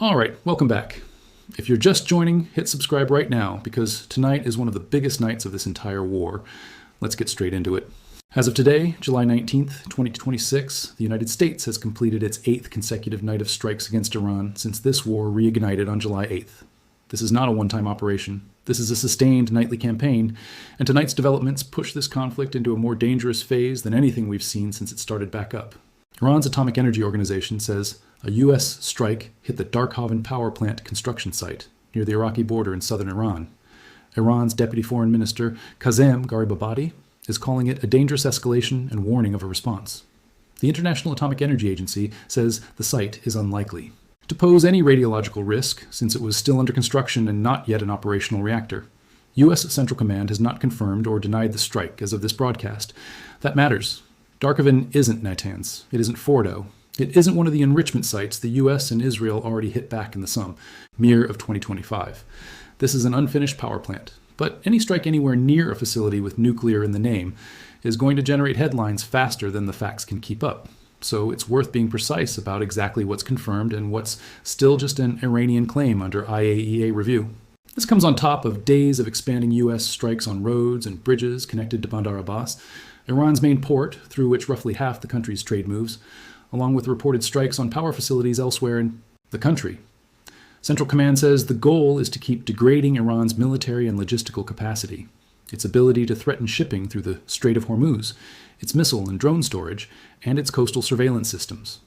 All right, welcome back. If you're just joining, hit subscribe right now because tonight is one of the biggest nights of this entire war. Let's get straight into it. As of today, July 19th, 2026, the United States has completed its 8th consecutive night of strikes against Iran since this war reignited on July 8th. This is not a one-time operation. This is a sustained nightly campaign, and tonight's developments push this conflict into a more dangerous phase than anything we've seen since it started back up. Iran's Atomic Energy Organization says a U.S. strike hit the Darkhaven power plant construction site near the Iraqi border in southern Iran. Iran's Deputy Foreign Minister Kazem Garibabadi is calling it a dangerous escalation and warning of a response. The International Atomic Energy Agency says the site is unlikely to pose any radiological risk since it was still under construction and not yet an operational reactor. U.S. Central Command has not confirmed or denied the strike as of this broadcast. That matters. Darkhaven isn't Natanz. It isn't Fordo. It isn't one of the enrichment sites the U.S. and Israel already hit back in the summer of 2025. This is an unfinished power plant. But any strike anywhere near a facility with nuclear in the name is going to generate headlines faster than the facts can keep up. So it's worth being precise about exactly what's confirmed and what's still just an Iranian claim under IAEA review. This comes on top of days of expanding U.S. strikes on roads and bridges connected to Bandar Abbas, Iran's main port through which roughly half the country's trade moves, along with reported strikes on power facilities elsewhere in the country. Central Command says the goal is to keep degrading Iran's military and logistical capacity, its ability to threaten shipping through the Strait of Hormuz, its missile and drone storage, and its coastal surveillance systems.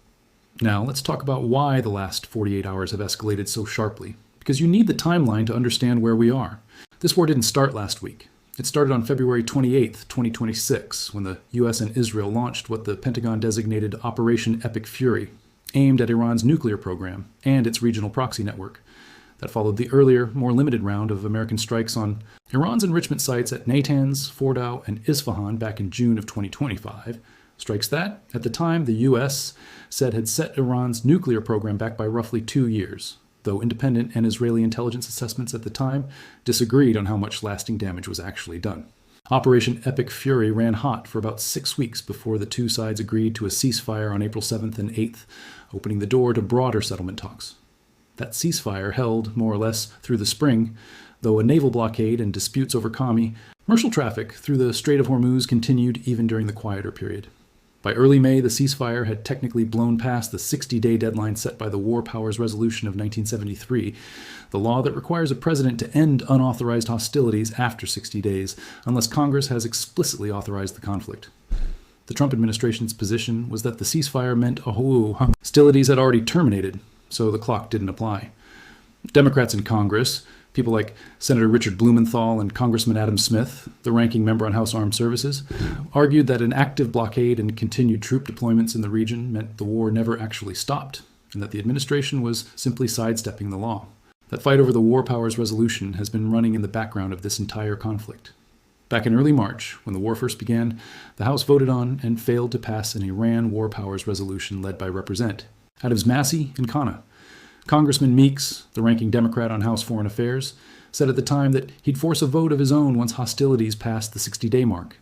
Now, let's talk about why the last 48 hours have escalated so sharply, because you need the timeline to understand where we are. This war didn't start last week. It started on February 28, 2026, when the U.S. and Israel launched what the Pentagon designated Operation Epic Fury, aimed at Iran's nuclear program and its regional proxy network. That followed the earlier, more limited round of American strikes on Iran's enrichment sites at Natanz, Fordow, and Isfahan back in June of 2025. Strikes that, at the time, the U.S. said had set Iran's nuclear program back by roughly 2 years, though independent and Israeli intelligence assessments at the time disagreed on how much lasting damage was actually done. Operation Epic Fury ran hot for about 6 weeks before the two sides agreed to a ceasefire on April 7th and 8th, opening the door to broader settlement talks. That ceasefire held, more or less, through the spring, though a naval blockade and disputes over Kami, commercial traffic through the Strait of Hormuz continued even during the quieter period. By early May, the ceasefire had technically blown past the 60-day deadline set by the War Powers Resolution of 1973, the law that requires a president to end unauthorized hostilities after 60 days, unless Congress has explicitly authorized the conflict. The Trump administration's position was that the ceasefire meant hostilities had already terminated, so the clock didn't apply. Democrats in Congress, people like Senator Richard Blumenthal and Congressman Adam Smith, the ranking member on House Armed Services, argued that an active blockade and continued troop deployments in the region meant the war never actually stopped, and that the administration was simply sidestepping the law. That fight over the War Powers Resolution has been running in the background of this entire conflict. Back in early March, when the war first began, the House voted on and failed to pass an Iran War Powers Resolution led by Representatives Massey and Khanna. Congressman Meeks, the ranking Democrat on House Foreign Affairs, said at the time that he'd force a vote of his own once hostilities passed the 60-day mark.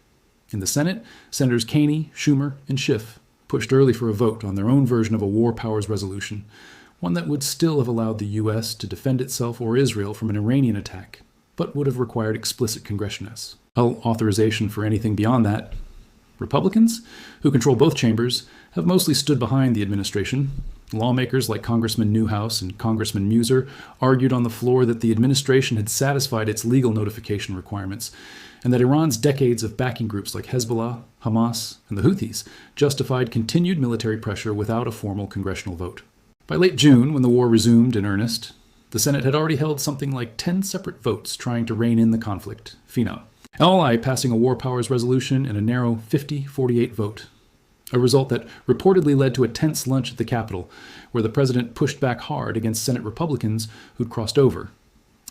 In the Senate, Senators Caney, Schumer, and Schiff pushed early for a vote on their own version of a War Powers Resolution, one that would still have allowed the U.S. to defend itself or Israel from an Iranian attack, but would have required explicit congressional authorization for anything beyond that. Republicans, who control both chambers, have mostly stood behind the administration. Lawmakers like Congressman Newhouse and Congressman Muser argued on the floor that the administration had satisfied its legal notification requirements, and that Iran's decades of backing groups like Hezbollah, Hamas, and the Houthis justified continued military pressure without a formal congressional vote. By late June, when the war resumed in earnest, the Senate had already held something like 10 separate votes trying to rein in the conflict, all passing a War Powers Resolution in a narrow 50-48 vote. A result that reportedly led to a tense lunch at the Capitol, where the president pushed back hard against Senate Republicans who'd crossed over.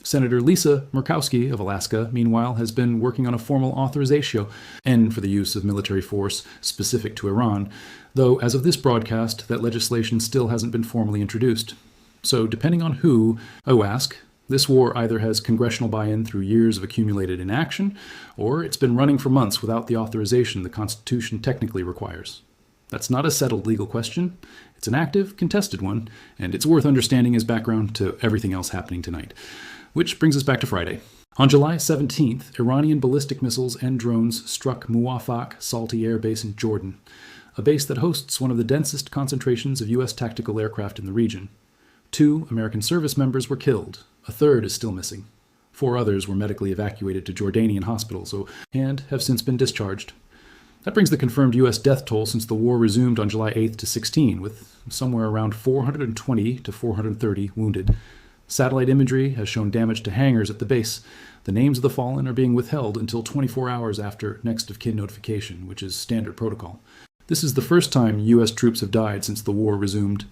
Senator Lisa Murkowski of Alaska, meanwhile, has been working on a formal authorization for the use of military force specific to Iran, though as of this broadcast, that legislation still hasn't been formally introduced. So depending on who ask, this war either has congressional buy-in through years of accumulated inaction, or it's been running for months without the authorization the Constitution technically requires. That's not a settled legal question. It's an active, contested one, and it's worth understanding as background to everything else happening tonight. Which brings us back to Friday. On July 17th, Iranian ballistic missiles and drones struck Muwafaq Salti Air Base in Jordan, a base that hosts one of the densest concentrations of U.S. tactical aircraft in the region. 2 American service members were killed. A third is still missing. 4 others were medically evacuated to Jordanian hospitals and have since been discharged. That brings the confirmed U.S. death toll since the war resumed on July 8th to 16, with somewhere around 420 to 430 wounded. Satellite imagery has shown damage to hangars at the base. The names of the fallen are being withheld until 24 hours after next of kin notification, which is standard protocol. This is the first time U.S. troops have died since the war resumed.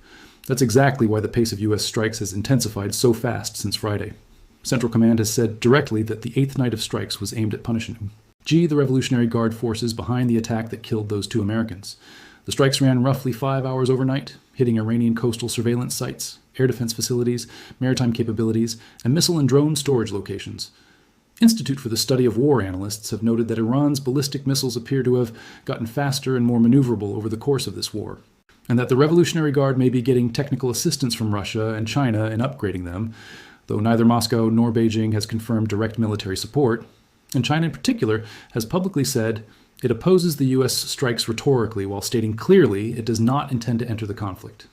That's exactly why the pace of U.S. strikes has intensified so fast since Friday. Central Command has said directly that the 8th night of strikes was aimed at punishing them. The Revolutionary Guard forces behind the attack that killed those 2 Americans. The strikes ran roughly 5 hours overnight, hitting Iranian coastal surveillance sites, air defense facilities, maritime capabilities, and missile and drone storage locations. Institute for the Study of War analysts have noted that Iran's ballistic missiles appear to have gotten faster and more maneuverable over the course of this war, and that the Revolutionary Guard may be getting technical assistance from Russia and China in upgrading them, though neither Moscow nor Beijing has confirmed direct military support. And China in particular has publicly said it opposes the U.S. strikes rhetorically while stating clearly it does not intend to enter the conflict.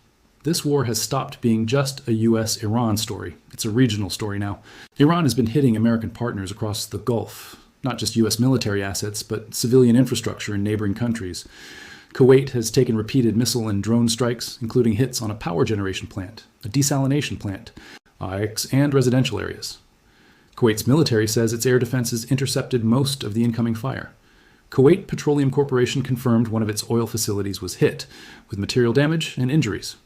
This war has stopped being just a U.S.-Iran story. It's a regional story now. Iran has been hitting American partners across the Gulf, not just U.S. military assets, but civilian infrastructure in neighboring countries. Kuwait has taken repeated missile and drone strikes, including hits on a power generation plant, a desalination plant, and residential areas. Kuwait's military says its air defenses intercepted most of the incoming fire. Kuwait Petroleum Corporation confirmed one of its oil facilities was hit, with material damage and injuries.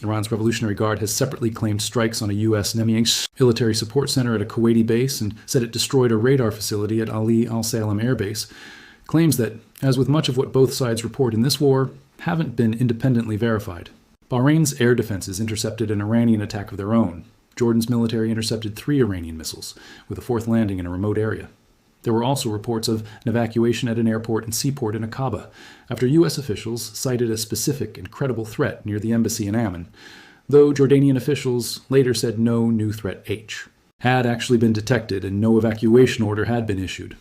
Iran's Revolutionary Guard has separately claimed strikes on a U.S. Nemyang military support center at a Kuwaiti base and said it destroyed a radar facility at Ali Al Salem Air Base. Claims that, as with much of what both sides report in this war, haven't been independently verified. Bahrain's air defenses intercepted an Iranian attack of their own. Jordan's military intercepted 3 Iranian missiles, with a 4th landing in a remote area. There were also reports of an evacuation at an airport and seaport in Aqaba, after U.S. officials cited a specific and credible threat near the embassy in Amman, though Jordanian officials later said no new threat H had actually been detected and no evacuation order had been issued.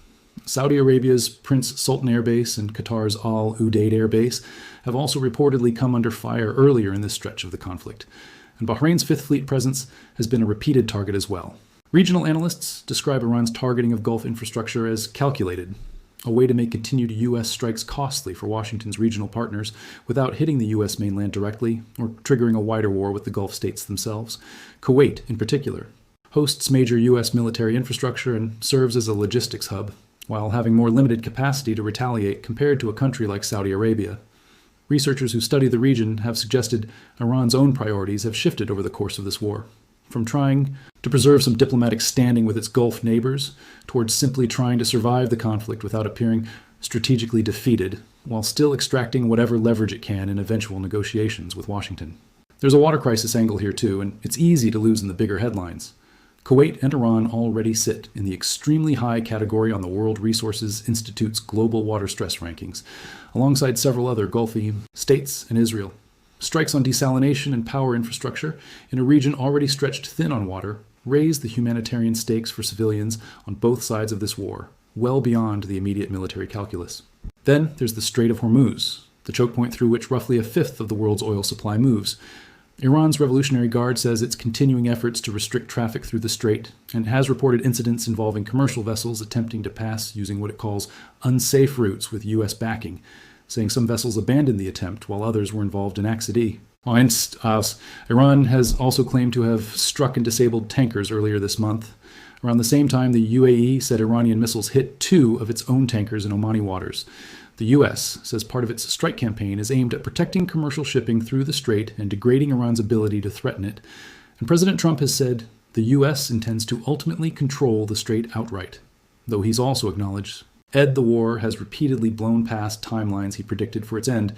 Saudi Arabia's Prince Sultan Air Base and Qatar's Al Udeid Air Base have also reportedly come under fire earlier in this stretch of the conflict, and Bahrain's 5th Fleet presence has been a repeated target as well. Regional analysts describe Iran's targeting of Gulf infrastructure as calculated, a way to make continued U.S. strikes costly for Washington's regional partners without hitting the U.S. mainland directly or triggering a wider war with the Gulf states themselves. Kuwait, in particular, hosts major U.S. military infrastructure and serves as a logistics hub, while having more limited capacity to retaliate compared to a country like Saudi Arabia. Researchers who study the region have suggested Iran's own priorities have shifted over the course of this war, from trying to preserve some diplomatic standing with its Gulf neighbors towards simply trying to survive the conflict without appearing strategically defeated, while still extracting whatever leverage it can in eventual negotiations with Washington. There's a water crisis angle here too, and it's easy to lose in the bigger headlines. Kuwait and Iran already sit in the extremely high category on the World Resources Institute's global water stress rankings, alongside several other Gulfi states and Israel. Strikes on desalination and power infrastructure in a region already stretched thin on water raise the humanitarian stakes for civilians on both sides of this war, well beyond the immediate military calculus. Then there's the Strait of Hormuz, the choke point through which roughly a fifth of the world's oil supply moves. Iran's Revolutionary Guard says it's continuing efforts to restrict traffic through the strait and has reported incidents involving commercial vessels attempting to pass using what it calls unsafe routes with U.S. backing, saying some vessels abandoned the attempt while others were involved in accident. Iran has also claimed to have struck and disabled tankers earlier this month. Around the same time, the UAE said Iranian missiles hit 2 of its own tankers in Omani waters. The U.S. says part of its strike campaign is aimed at protecting commercial shipping through the strait and degrading Iran's ability to threaten it. And President Trump has said the U.S. intends to ultimately control the strait outright, though he's also acknowledged the war has repeatedly blown past timelines he predicted for its end.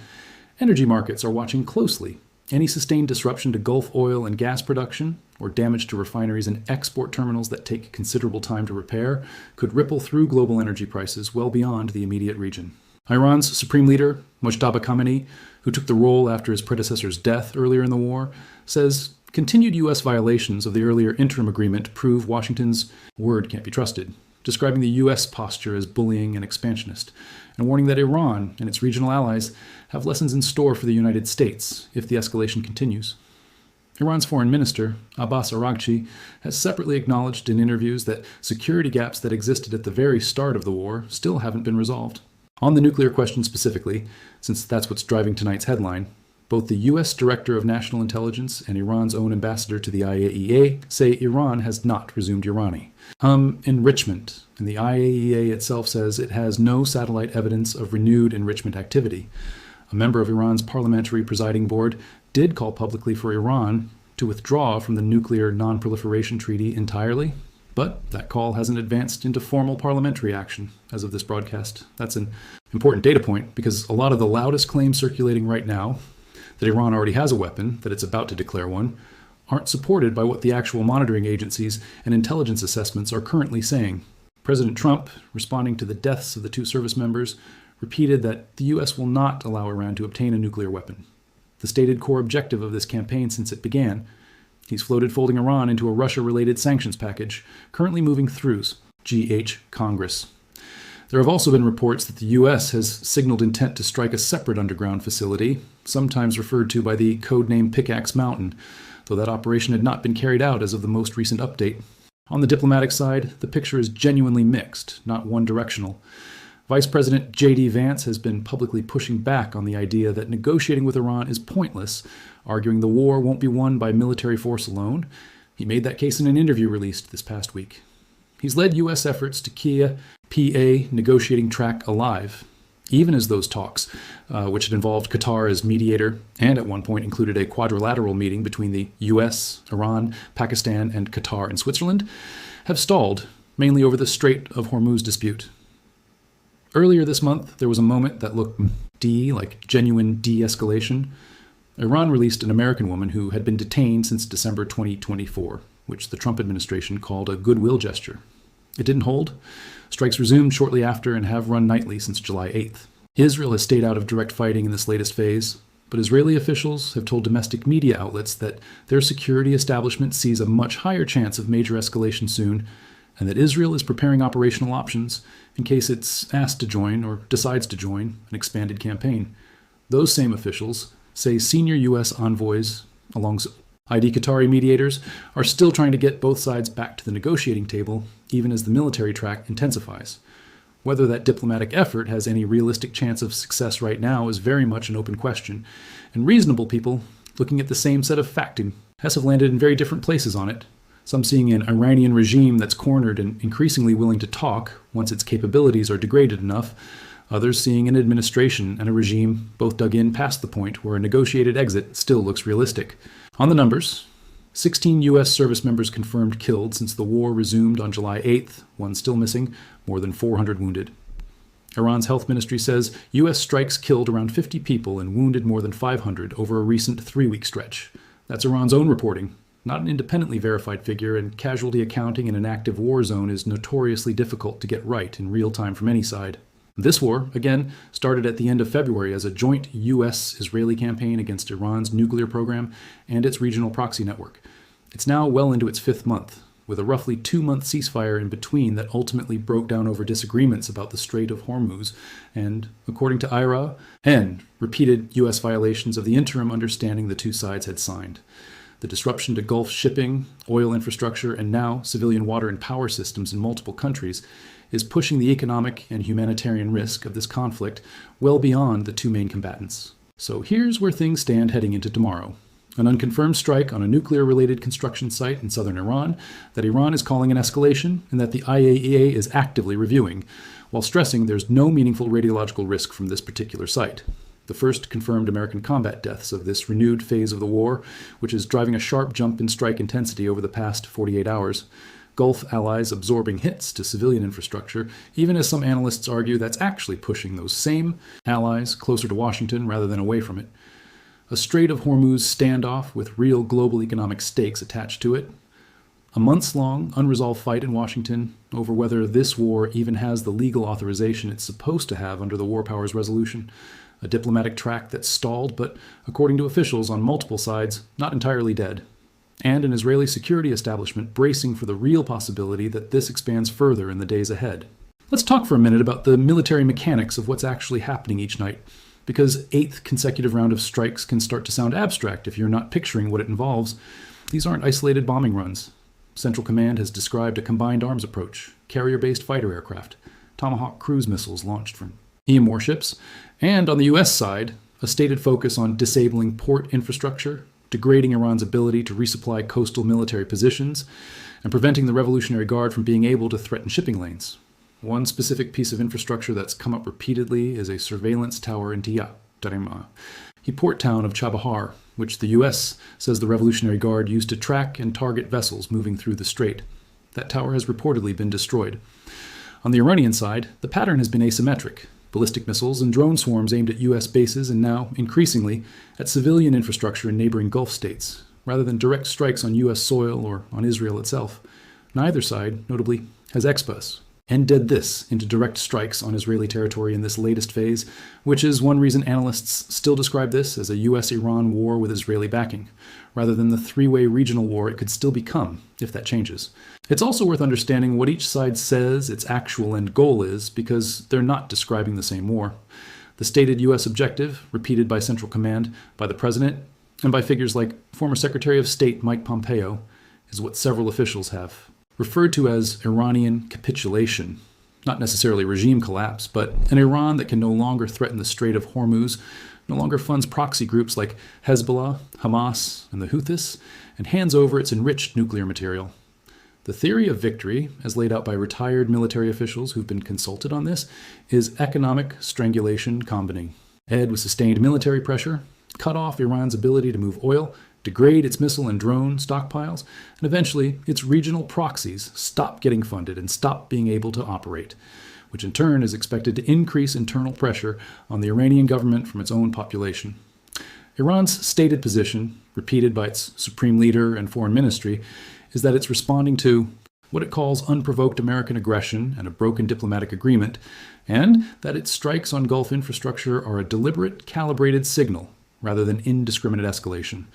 Energy markets are watching closely. Any sustained disruption to Gulf oil and gas production, or damage to refineries and export terminals that take considerable time to repair, could ripple through global energy prices well beyond the immediate region. Iran's supreme leader, Mojtaba Khamenei, who took the role after his predecessor's death earlier in the war, says continued U.S. violations of the earlier interim agreement prove Washington's word can't be trusted, describing the U.S. posture as bullying and expansionist, and warning that Iran and its regional allies have lessons in store for the United States if the escalation continues. Iran's foreign minister, Abbas Araghchi, has separately acknowledged in interviews that security gaps that existed at the very start of the war still haven't been resolved. On the nuclear question specifically, since that's what's driving tonight's headline, both the U.S. Director of National Intelligence and Iran's own ambassador to the IAEA say Iran has not resumed urani. Enrichment, and the IAEA itself says it has no satellite evidence of renewed enrichment activity. A member of Iran's parliamentary presiding board did call publicly for Iran to withdraw from the Nuclear Non-Proliferation Treaty entirely, but that call hasn't advanced into formal parliamentary action as of this broadcast. That's an important data point because a lot of the loudest claims circulating right now that Iran already has a weapon, that it's about to declare one, aren't supported by what the actual monitoring agencies and intelligence assessments are currently saying. President Trump, responding to the deaths of the two service members, repeated that the U.S. will not allow Iran to obtain a nuclear weapon, the stated core objective of this campaign since it began. He's floated folding Iran into a Russia-related sanctions package, currently moving through GH Congress. There have also been reports that the U.S. has signaled intent to strike a separate underground facility, sometimes referred to by the codename Pickaxe Mountain, though that operation had not been carried out as of the most recent update. On the diplomatic side, the picture is genuinely mixed, not one-directional. Vice President J.D. Vance has been publicly pushing back on the idea that negotiating with Iran is pointless, arguing the war won't be won by military force alone. He made that case in an interview released this past week. He's led U.S. efforts to keep a PA negotiating track alive, even as those talks, which had involved Qatar as mediator and at one point included a quadrilateral meeting between the U.S., Iran, Pakistan, and Qatar and Switzerland, have stalled, mainly over the Strait of Hormuz dispute. Earlier this month, there was a moment that looked like genuine de-escalation. Iran released an American woman who had been detained since December 2024, which the Trump administration called a goodwill gesture. It didn't hold. Strikes resumed shortly after and have run nightly since July 8th. Israel has stayed out of direct fighting in this latest phase, but Israeli officials have told domestic media outlets that their security establishment sees a much higher chance of major escalation soon, and that Israel is preparing operational options in case it's asked to join or decides to join an expanded campaign. Those same officials say senior U.S. envoys, alongside Qatari mediators, are still trying to get both sides back to the negotiating table, even as the military track intensifies. Whether that diplomatic effort has any realistic chance of success right now is very much an open question, and reasonable people, looking at the same set of facting, have landed in very different places on it. Some seeing an Iranian regime that's cornered and increasingly willing to talk once its capabilities are degraded enough. Others seeing an administration and a regime both dug in past the point where a negotiated exit still looks realistic. On the numbers, 16 U.S. service members confirmed killed since the war resumed on July 8th, one still missing, more than 400 wounded. Iran's health ministry says U.S. strikes killed around 50 people and wounded more than 500 over a recent 3-week stretch. That's Iran's own reporting, not an independently verified figure, and casualty accounting in an active war zone is notoriously difficult to get right in real time from any side. This war, again, started at the end of February as a joint U.S.-Israeli campaign against Iran's nuclear program and its regional proxy network. It's now well into its 5th month, with a roughly 2-month ceasefire in between that ultimately broke down over disagreements about the Strait of Hormuz and, according to IRA, and repeated U.S. violations of the interim understanding the two sides had signed. The disruption to Gulf shipping, oil infrastructure, and now civilian water and power systems in multiple countries is pushing the economic and humanitarian risk of this conflict well beyond the two main combatants. So here's where things stand heading into tomorrow. An unconfirmed strike on a nuclear-related construction site in southern Iran that Iran is calling an escalation and that the IAEA is actively reviewing, while stressing there's no meaningful radiological risk from this particular site. The first confirmed American combat deaths of this renewed phase of the war, which is driving a sharp jump in strike intensity over the past 48 hours. Gulf allies absorbing hits to civilian infrastructure, even as some analysts argue that's actually pushing those same allies closer to Washington rather than away from it. A Strait of Hormuz standoff with real global economic stakes attached to it. A months-long, unresolved fight in Washington over whether this war even has the legal authorization it's supposed to have under the War Powers Resolution. a diplomatic track that's stalled, but according to officials on multiple sides, not entirely dead, and an Israeli security establishment bracing for the real possibility that this expands further in the days ahead. Let's talk for a minute about the military mechanics of what's actually happening each night, because eighth consecutive round of strikes can start to sound abstract if you're not picturing what it involves. These aren't isolated bombing runs. Central Command has described a combined arms approach, carrier-based fighter aircraft, Tomahawk cruise missiles launched from EM warships, and on the U.S. side, a stated focus on disabling port infrastructure, degrading Iran's ability to resupply coastal military positions, and preventing the Revolutionary Guard from being able to threaten shipping lanes. One specific piece of infrastructure that's come up repeatedly is a surveillance tower in Darima, a port town of Chabahar, which the U.S. says the Revolutionary Guard used to track and target vessels moving through the strait. That tower has reportedly been destroyed. On the Iranian side, the pattern has been asymmetric. Ballistic missiles and drone swarms aimed at U.S. bases and now, increasingly, at civilian infrastructure in neighboring Gulf states, rather than direct strikes on U.S. soil or on Israel itself. Neither side, notably, has expas, and did this into direct strikes on Israeli territory in this latest phase, which is one reason analysts still describe this as a U.S.-Iran war with Israeli backing, rather than the three-way regional war it could still become if that changes. It's also worth understanding what each side says its actual end goal is, because they're not describing the same war. The stated U.S. objective, repeated by Central Command, by the President, and by figures like former Secretary of State Mike Pompeo, is what several officials have referred to as Iranian capitulation. Not necessarily regime collapse, but an Iran that can no longer threaten the Strait of Hormuz, no longer funds proxy groups like Hezbollah, Hamas, and the Houthis, and hands over its enriched nuclear material. The theory of victory, as laid out by retired military officials who've been consulted on this, is economic strangulation combining. Ahead with sustained military pressure, cut off Iran's ability to move oil, degrade its missile and drone stockpiles, and eventually its regional proxies stop getting funded and stop being able to operate, which in turn is expected to increase internal pressure on the Iranian government from its own population. Iran's stated position, repeated by its supreme leader and foreign ministry, is that it's responding to what it calls unprovoked American aggression and a broken diplomatic agreement, and that its strikes on Gulf infrastructure are a deliberate, calibrated signal rather than indiscriminate escalation,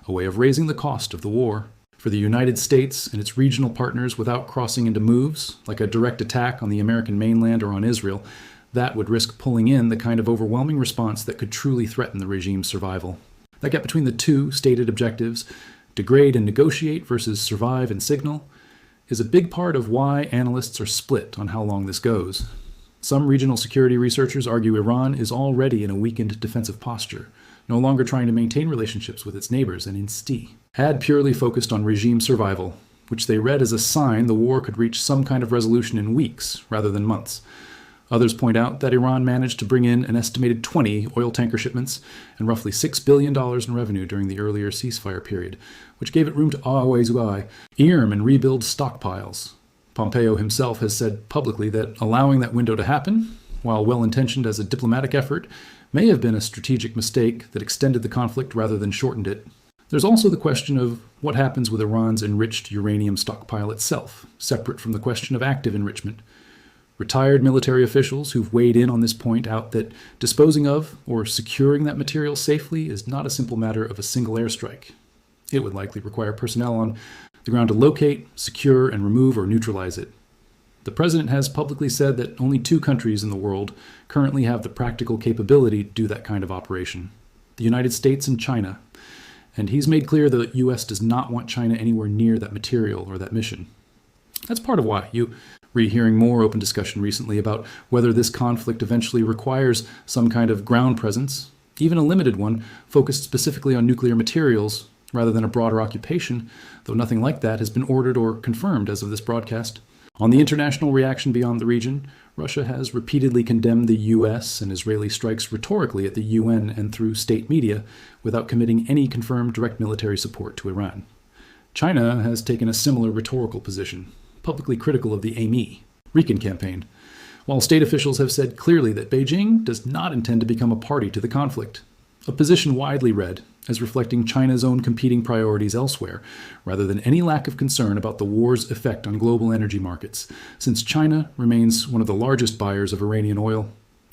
a way of raising the cost of the war. For the United States and its regional partners without crossing into moves, like a direct attack on the American mainland or on Israel, that would risk pulling in the kind of overwhelming response that could truly threaten the regime's survival. That gap between the two stated objectives, degrade and negotiate versus survive and signal, is a big part of why analysts are split on how long this goes. Some regional security researchers argue Iran is already in a weakened defensive posture, no longer trying to maintain relationships with its neighbors and insti, had purely focused on regime survival, which they read as a sign the war could reach some kind of resolution in weeks rather than months. Others point out that Iran managed to bring in an estimated 20 oil tanker shipments and roughly $6 billion in revenue during the earlier ceasefire period, which gave it room to always arm and rebuild stockpiles. Pompeo himself has said publicly that allowing that window to happen, while well-intentioned as a diplomatic effort, may have been a strategic mistake that extended the conflict rather than shortened it. There's also the question of what happens with Iran's enriched uranium stockpile itself, separate from the question of active enrichment. Retired military officials who've weighed in on this point out that disposing of or securing that material safely is not a simple matter of a single airstrike. It would likely require personnel on the ground to locate, secure, and remove or neutralize it. The president has publicly said that only 2 countries in the world currently have the practical capability to do that kind of operation: the United States and China. And he's made clear that the U.S. does not want China anywhere near that material or that mission. That's part of why you hearing more open discussion recently about whether this conflict eventually requires some kind of ground presence, even a limited one, focused specifically on nuclear materials rather than a broader occupation, though nothing like that has been ordered or confirmed as of this broadcast. On the international reaction beyond the region, Russia has repeatedly condemned the U.S. and Israeli strikes rhetorically at the UN and through state media without committing any confirmed direct military support to Iran. China has taken a similar rhetorical position, publicly critical of the AMI, Rican campaign, while state officials have said clearly that Beijing does not intend to become a party to the conflict, a position widely read as reflecting China's own competing priorities elsewhere, rather than any lack of concern about the war's effect on global energy markets, since China remains one of the largest buyers of Iranian oil,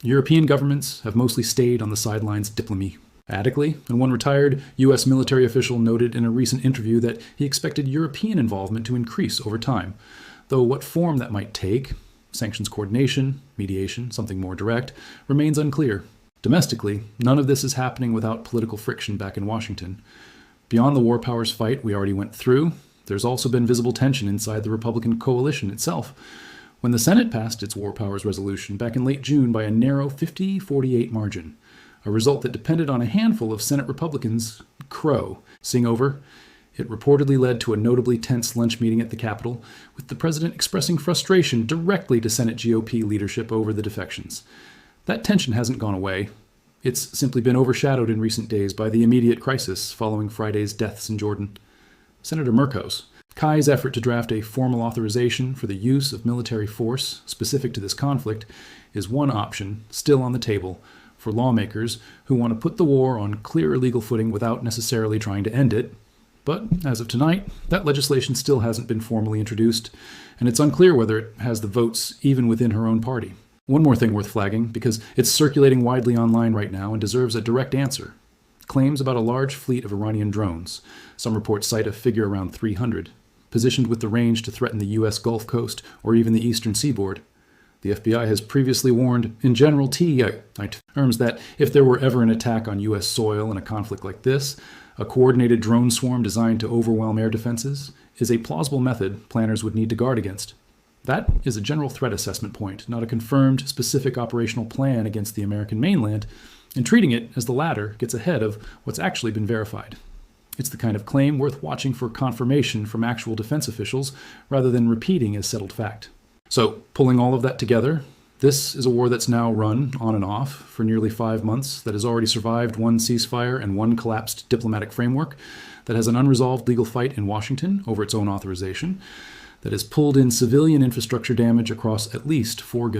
European governments have mostly stayed on the sidelines diplomatically, and one retired U.S. military official noted in a recent interview that he expected European involvement to increase over time, though what form that might take, sanctions coordination, mediation, something more direct, remains unclear. Domestically, none of this is happening without political friction back in Washington. Beyond the war powers fight we already went through, there's also been visible tension inside the Republican coalition itself. When the Senate passed its war powers resolution back in late June by a narrow 50-48 margin, a result that depended on a handful of Senate Republicans' seeing over, it reportedly led to a notably tense lunch meeting at the Capitol, with the president expressing frustration directly to Senate GOP leadership over the defections. That tension hasn't gone away. It's simply been overshadowed in recent days by the immediate crisis following Friday's deaths in Jordan. Senator Murkow's Kai's effort to draft a formal authorization for the use of military force specific to this conflict is one option still on the table for lawmakers who want to put the war on clearer legal footing without necessarily trying to end it. But as of tonight, that legislation still hasn't been formally introduced, and it's unclear whether it has the votes even within her own party. One more thing worth flagging, because it's circulating widely online right now and deserves a direct answer. Claims about a large fleet of Iranian drones. Some reports cite a figure around 300. Positioned with the range to threaten the U.S. Gulf Coast or even the eastern seaboard. The FBI has previously warned in general terms that if there were ever an attack on U.S. soil in a conflict like this, a coordinated drone swarm designed to overwhelm air defenses is a plausible method planners would need to guard against. That is a general threat assessment point, not a confirmed, specific operational plan against the American mainland, and treating it as the latter gets ahead of what's actually been verified. It's the kind of claim worth watching for confirmation from actual defense officials rather than repeating as settled fact. So, pulling all of that together, this is a war that's now run on and off for nearly 5 months, that has already survived one ceasefire and one collapsed diplomatic framework, that has an unresolved legal fight in Washington over its own authorization, that has pulled in civilian infrastructure damage across at least 4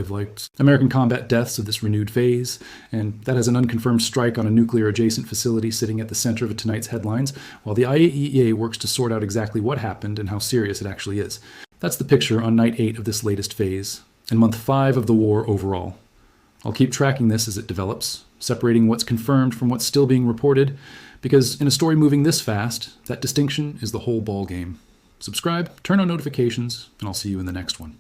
American combat deaths of this renewed phase, and that has an unconfirmed strike on a nuclear-adjacent facility sitting at the center of tonight's headlines, while the IAEA works to sort out exactly what happened and how serious it actually is. That's the picture on night 8 of this latest phase, and month 5 of the war overall. I'll keep tracking this as it develops, separating what's confirmed from what's still being reported, because in a story moving this fast, that distinction is the whole ballgame. Subscribe, turn on notifications, and I'll see you in the next one.